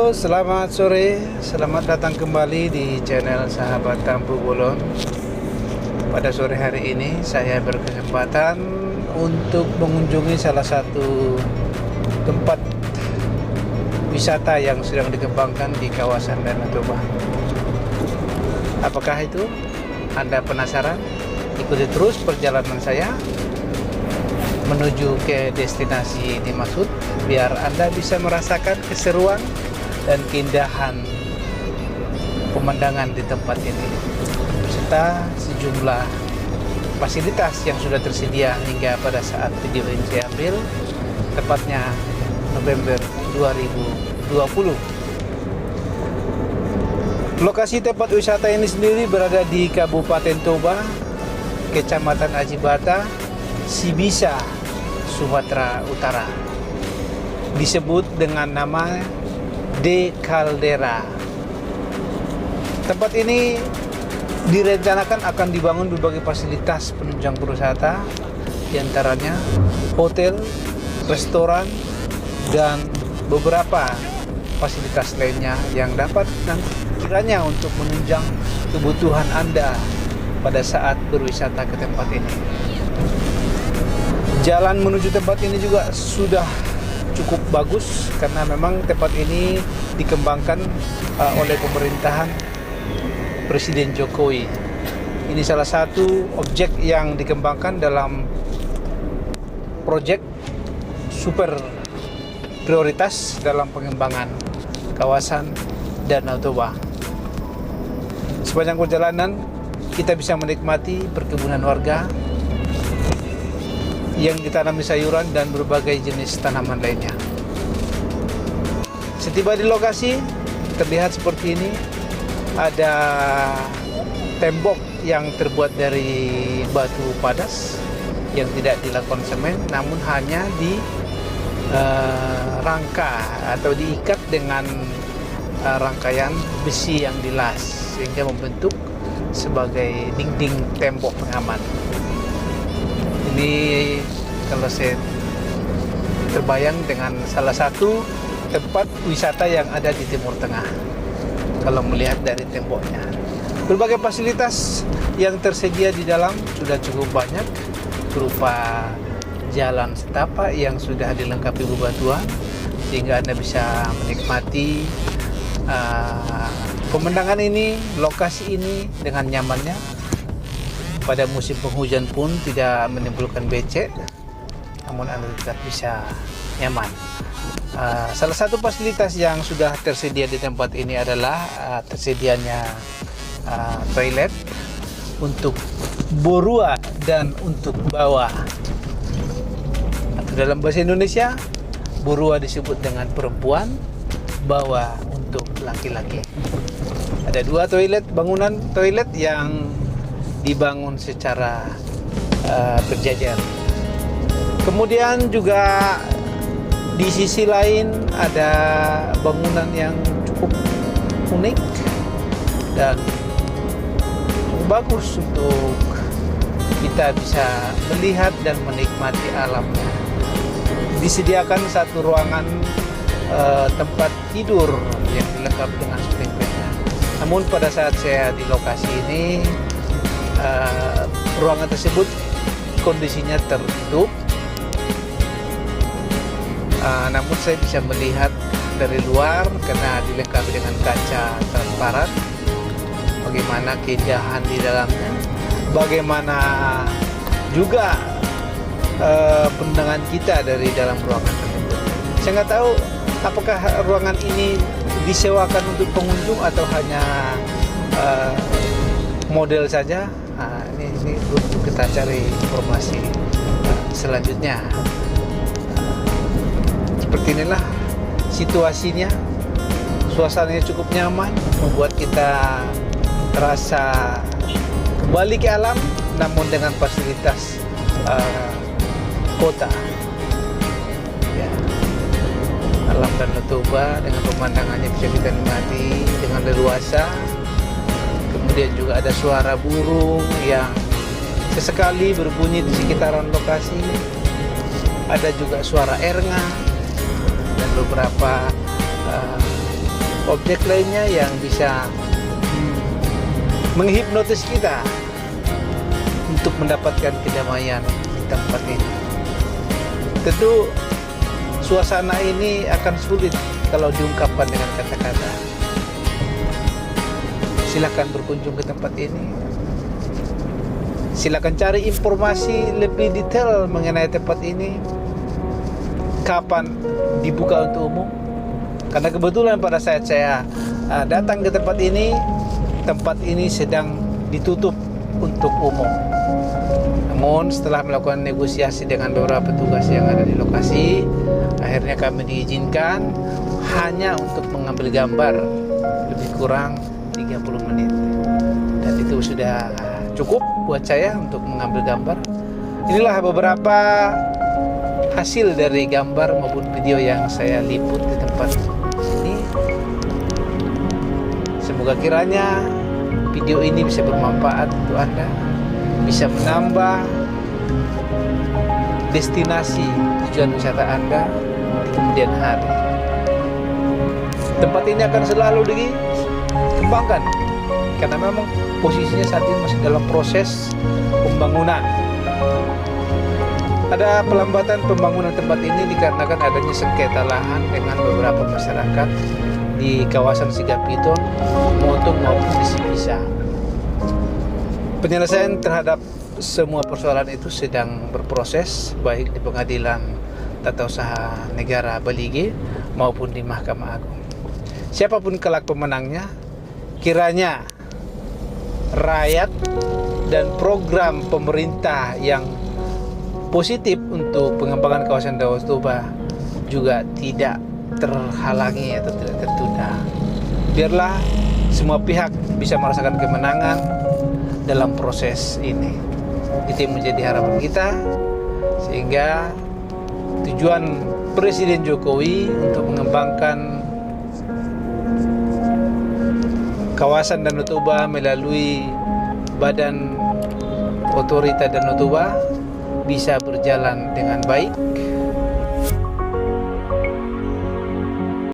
Halo, selamat sore. Selamat datang kembali di channel Sahabat Tampu Bolon. Pada sore hari ini saya berkesempatan untuk mengunjungi salah satu tempat wisata yang sedang dikembangkan di kawasan Danau Toba. Apakah itu? Anda penasaran? Ikuti terus perjalanan saya menuju ke destinasi dimaksud, biar Anda bisa merasakan keseruan dan keindahan pemandangan di tempat ini, serta sejumlah fasilitas yang sudah tersedia hingga pada saat video ini saya ambil, tepatnya November 2020. Lokasi tempat wisata ini sendiri berada di Kabupaten Toba, Kecamatan Aji Bata, Sibisa, Sumatera Utara. Disebut dengan nama De Caldera. Tempat ini direncanakan akan dibangun berbagai fasilitas penunjang wisata, diantaranya hotel, restoran, dan beberapa fasilitas lainnya yang dapat kiranya untuk menunjang kebutuhan Anda pada saat berwisata ke tempat ini. Jalan menuju tempat ini juga sudah cukup bagus karena memang tempat ini dikembangkan oleh pemerintahan Presiden Jokowi. Ini salah satu objek yang dikembangkan dalam proyek super prioritas dalam pengembangan kawasan Danau Toba. Sepanjang perjalanan kita bisa menikmati perkebunan warga yang ditanami sayuran dan berbagai jenis tanaman lainnya. Setiba di lokasi, terlihat seperti ini. Ada tembok yang terbuat dari batu padas yang tidak dilakukan semen, namun hanya di rangka atau diikat dengan rangkaian besi yang dilas sehingga membentuk sebagai dinding tembok pengaman. Ini kalau saya terbayang dengan salah satu tempat wisata yang ada di Timur Tengah kalau melihat dari temboknya. Berbagai fasilitas yang tersedia di dalam sudah cukup banyak, berupa jalan setapak yang sudah dilengkapi bebatuan sehingga Anda bisa menikmati pemandangan ini, lokasi ini dengan nyamannya. Pada musim penghujan pun tidak menimbulkan becek, namun Anda tetap bisa nyaman. Salah satu fasilitas yang sudah tersedia di tempat ini adalah tersedianya toilet untuk borua dan untuk bawah. Atau dalam bahasa Indonesia, borua disebut dengan perempuan, bawah untuk laki-laki. Ada dua bangunan toilet yang dibangun secara berjajar. Kemudian juga di sisi lain ada bangunan yang cukup unik dan cukup bagus untuk kita bisa melihat dan menikmati alamnya. Disediakan satu ruangan tempat tidur yang dilengkapi dengan spring bed. Namun pada saat saya di lokasi ini, ruangan tersebut kondisinya tertutup, namun saya bisa melihat dari luar karena dilengkapi dengan kaca transparan bagaimana keindahan di dalamnya, bagaimana juga pandangan kita dari dalam ruangan tersebut. Saya nggak tahu apakah ruangan ini disewakan untuk pengunjung atau hanya model saja. Ini kita cari informasi selanjutnya. Seperti inilah situasinya. Suasananya cukup nyaman, membuat kita terasa kembali ke alam, namun dengan fasilitas kota. Ya. Alam Danau Toba dengan pemandangannya bisa kita nikmati dengan leluasa. Kemudian juga ada suara burung yang sesekali berbunyi di sekitaran lokasi. Ada juga suara erna dan beberapa objek lainnya yang bisa menghipnotis kita untuk mendapatkan kedamaian di tempat ini. Tentu suasana ini akan sulit kalau diungkapkan dengan kata-kata. Silakan berkunjung ke tempat ini. Silakan cari informasi lebih detail mengenai tempat ini. Kapan dibuka untuk umum? Karena kebetulan pada saat saya datang ke tempat ini sedang ditutup untuk umum. Namun setelah melakukan negosiasi dengan beberapa petugas yang ada di lokasi, akhirnya kami diizinkan hanya untuk mengambil gambar lebih kurang 30 menit. Dan itu sudah cukup buat saya untuk mengambil gambar. Inilah beberapa hasil dari gambar maupun video yang saya liput di tempat ini. Semoga kiranya video ini bisa bermanfaat untuk Anda, bisa menambah destinasi tujuan wisata Anda di kemudian hari. Tempat ini akan selalu dikembangkan karena memang posisinya saat ini masih dalam proses pembangunan. Ada pelambatan pembangunan tempat ini dikarenakan adanya sengketa lahan dengan beberapa masyarakat di kawasan Sigapiton, Motong maupun di Sipisa. Penyelesaian terhadap semua persoalan itu sedang berproses baik di Pengadilan Tata Usaha Negara Balige maupun di Mahkamah Agung. Siapapun kelak pemenangnya, kiranya rakyat dan program pemerintah yang positif untuk pengembangan kawasan Danau Toba juga tidak terhalangi atau tidak tertunda. Biarlah semua pihak bisa merasakan kemenangan dalam proses ini. Itu yang menjadi harapan kita, sehingga tujuan Presiden Jokowi untuk mengembangkan kawasan Danau Toba melalui Badan Otorita Danau Toba bisa berjalan dengan baik